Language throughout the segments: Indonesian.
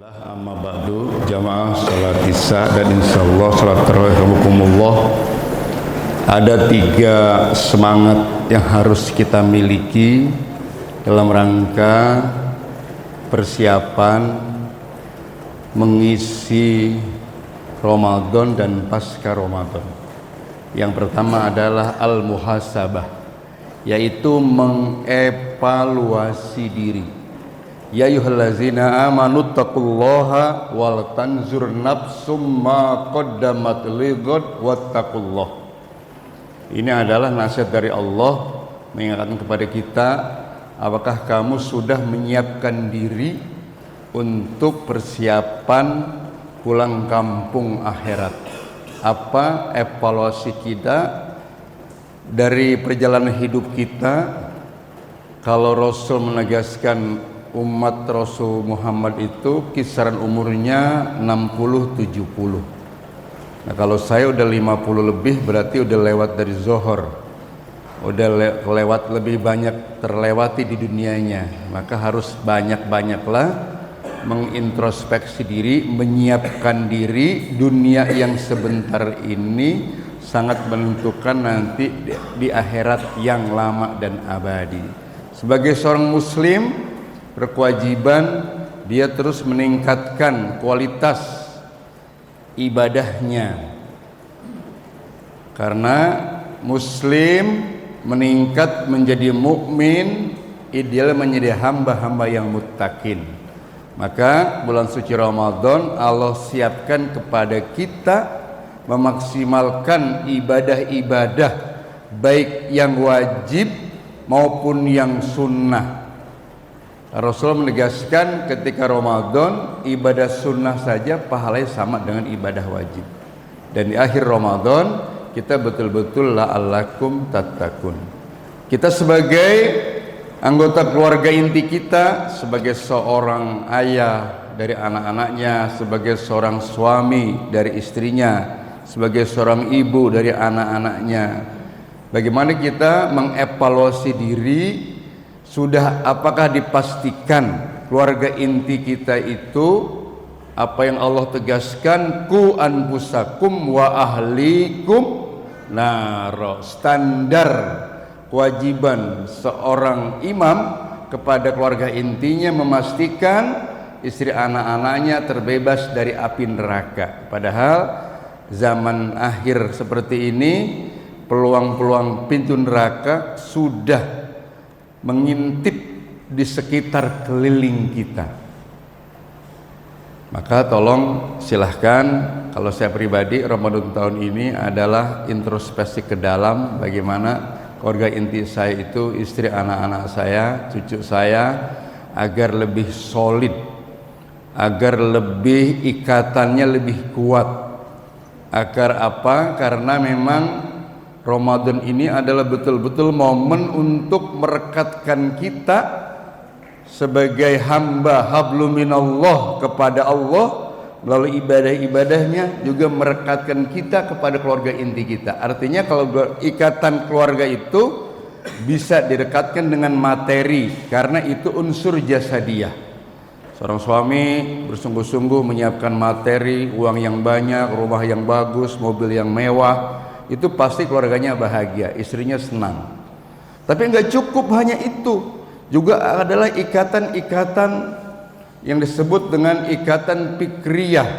Amma ba'du, jamaah salat isya dan insyaallah salat tarawih rahimakumullah. Ada 3 semangat yang harus kita miliki dalam rangka persiapan mengisi Ramadan dan pasca Ramadan. Yang pertama adalah al-muhasabah, yaitu mengevaluasi diri. Ya ayyuhallazina amanu taqullaha wal tanzur nafsum ma qaddamat lighad wattaqullah. Ini adalah nasihat dari Allah mengingatkan kepada kita, apakah kamu sudah menyiapkan diri untuk persiapan pulang kampung akhirat? Apa evaluasi kita dari perjalanan hidup kita? Kalau Rasul menegaskan umat Rasul Muhammad itu kisaran umurnya 60-70. Nah, kalau saya udah 50 lebih berarti udah lewat dari Zohor, udah lewat lebih banyak terlewati di dunianya. Maka harus banyak-banyaklah mengintrospeksi diri, menyiapkan diri. Dunia yang sebentar ini sangat menentukan nanti di akhirat yang lama dan abadi. Sebagai seorang muslim berkewajiban dia terus meningkatkan kualitas ibadahnya, karena muslim meningkat menjadi mukmin ideal menjadi hamba-hamba yang muttaqin. Maka bulan suci Ramadan Allah siapkan kepada kita memaksimalkan ibadah-ibadah baik yang wajib maupun yang sunnah. Rasul menegaskan ketika Ramadan ibadah sunnah saja pahalanya sama dengan ibadah wajib. Dan di akhir Ramadan kita betul-betul la'allakum tattaqun. Kita sebagai anggota keluarga inti kita, sebagai seorang ayah dari anak-anaknya, sebagai seorang suami dari istrinya, sebagai seorang ibu dari anak-anaknya, bagaimana kita mengevaluasi diri? Sudah apakah dipastikan keluarga inti kita itu apa yang Allah tegaskan, ku anfusakum wa ahlikum nar. Standar kewajiban seorang imam kepada keluarga intinya memastikan istri anak-anaknya terbebas dari api neraka. Padahal zaman akhir seperti ini peluang-peluang pintu neraka sudah mengintip di sekitar keliling kita. Maka tolong silahkan, kalau saya pribadi Ramadan tahun ini adalah introspeksi ke dalam bagaimana keluarga inti saya itu, istri, anak-anak saya, cucu saya, agar lebih solid, agar lebih ikatannya lebih kuat. Agar apa? Karena memang Ramadan ini adalah betul-betul momen untuk merekatkan kita sebagai hamba hablum minallah kepada Allah melalui ibadah-ibadahnya, juga merekatkan kita kepada keluarga inti kita. Artinya kalau ikatan keluarga itu bisa direkatkan dengan materi, karena itu unsur jasadiyah. Seorang suami bersungguh-sungguh menyiapkan materi, uang yang banyak, rumah yang bagus, mobil yang mewah, itu pasti keluarganya bahagia, istrinya senang. Tapi enggak cukup hanya itu, juga adalah ikatan-ikatan yang disebut dengan ikatan fikriyah,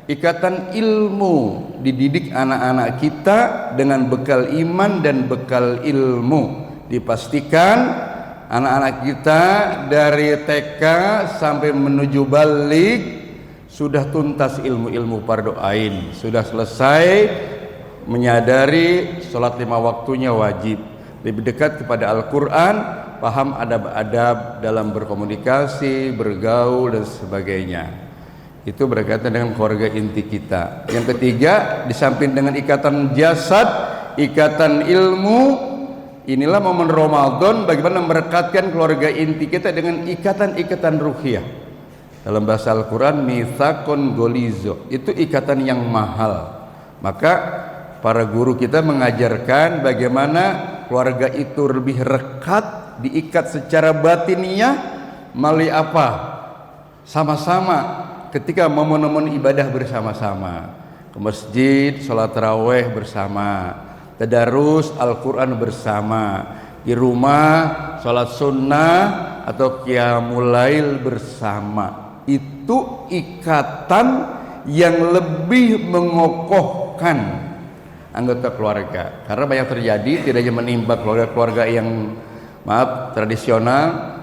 ikatan ilmu. Dididik anak-anak kita dengan bekal iman dan bekal ilmu. Dipastikan anak-anak kita dari TK sampai menuju balik sudah tuntas ilmu-ilmu fardu ain, sudah selesai menyadari sholat 5 waktunya wajib, lebih dekat kepada Al-Quran, paham adab-adab dalam berkomunikasi, bergaul dan sebagainya. Itu berkaitan dengan keluarga inti kita. Yang ketiga, di samping dengan ikatan jasad, ikatan ilmu, inilah momen Ramadan bagaimana merekatkan keluarga inti kita dengan ikatan-ikatan ruhiyah. Dalam bahasa Al-Quran, mitsaqun golizo, itu ikatan yang mahal. Maka para guru kita mengajarkan bagaimana keluarga itu lebih rekat, diikat secara batiniah melalui apa? Sama-sama ketika momen-momen ibadah bersama-sama, ke masjid, sholat taraweh bersama, tadarus Al-Quran bersama, di rumah sholat sunnah atau qiyamul lail bersama. Itu ikatan yang lebih mengokohkan anggota keluarga, karena banyak terjadi tidak hanya menimpa keluarga-keluarga yang maaf tradisional,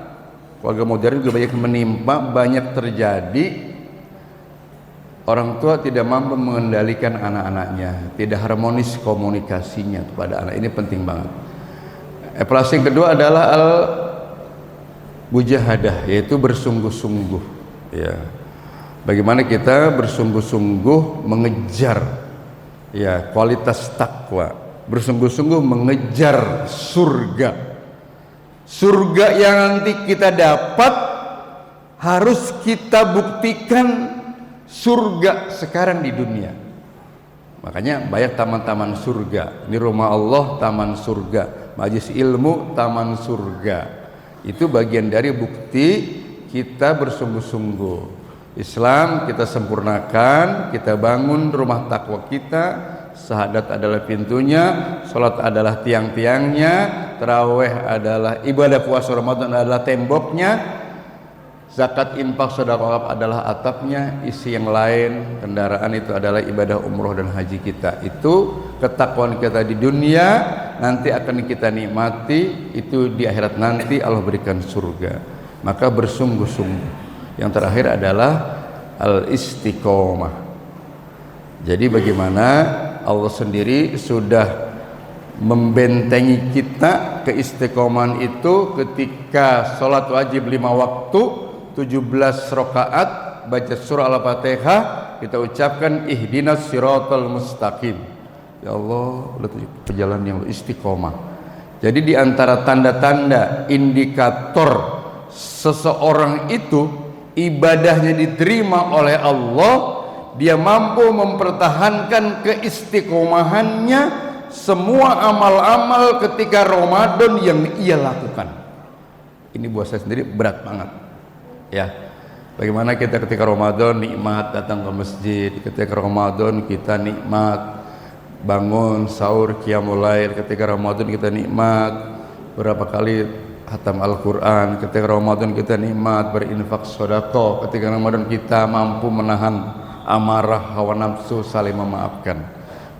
keluarga modern juga banyak menimpa, banyak terjadi orang tua tidak mampu mengendalikan anak-anaknya, tidak harmonis komunikasinya kepada anak. Ini penting banget. Evaluasi yang kedua adalah al-mujahadah, yaitu bersungguh-sungguh, ya. Bagaimana kita bersungguh-sungguh mengejar, ya, kualitas takwa, bersungguh-sungguh mengejar surga. Surga yang nanti kita dapat harus kita buktikan surga sekarang di dunia. Makanya banyak taman-taman surga. Ini rumah Allah, taman surga. Majelis ilmu, taman surga. Itu bagian dari bukti kita bersungguh-sungguh. Islam kita sempurnakan, kita bangun rumah takwa kita. Syahadat adalah pintunya, sholat adalah tiang-tiangnya, taraweh adalah ibadah, puasa Ramadan adalah temboknya, zakat, infak, sedekah adalah atapnya, isi yang lain kendaraan itu adalah ibadah umroh dan haji kita. Itu ketakwaan kita di dunia, nanti akan kita nikmati, itu di akhirat nanti Allah berikan surga. Maka bersungguh-sungguh. Yang terakhir adalah al-istiqomah. Jadi bagaimana Allah sendiri sudah membentengi kita keistiqomahan itu ketika sholat wajib 5 waktu 17 rakaat, baca surah Al-Fatihah, kita ucapkan ihdinas siratal mustaqim. Ya Allah, perjalanan yang istiqomah. Jadi di antara tanda-tanda indikator seseorang itu ibadahnya diterima oleh Allah, dia mampu mempertahankan keistiqomahannya semua amal-amal ketika Ramadan yang ia lakukan. Ini buat saya sendiri berat banget, ya. Bagaimana kita ketika Ramadan nikmat datang ke masjid, ketika Ramadan kita nikmat bangun sahur qiyamul lail, ketika Ramadan kita nikmat berapa kali khatam Al-Quran, ketika Ramadan kita nikmat berinfak sedekah, ketika Ramadan kita mampu menahan amarah, hawa nafsu, saling memaafkan.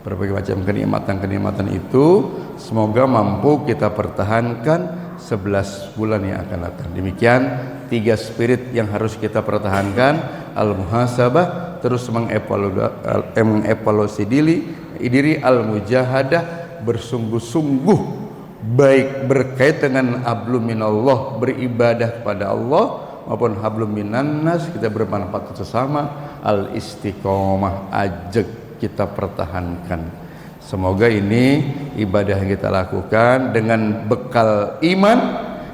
Berbagai macam kenikmatan-kenikmatan itu semoga mampu kita pertahankan 11 bulan yang akan datang. Demikian 3 spirit yang harus kita pertahankan: al-muhasabah, terus mengevaluasi diri, al-mujahadah, bersungguh-sungguh baik berkaitan dengan hablum minallah, beribadah kepada Allah, maupun hablum minan nas, kita bermanfaat sesama, al-istiqomah, ajak kita pertahankan. Semoga ini ibadah yang kita lakukan dengan bekal iman,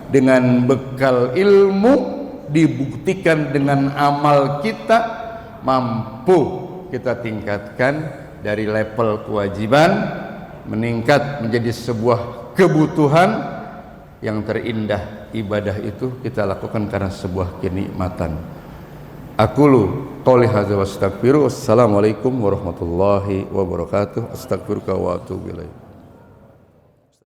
dengan bekal ilmu, dibuktikan dengan amal kita, mampu kita tingkatkan dari level kewajiban meningkat menjadi sebuah kebutuhan yang terindah. Ibadah itu kita lakukan karena sebuah kenikmatan. Aqulu qouli hadza wa astaghfiru. Wassalamualaikum warahmatullahi wabarakatuh. Astaghfiruka wa atubu ilaik.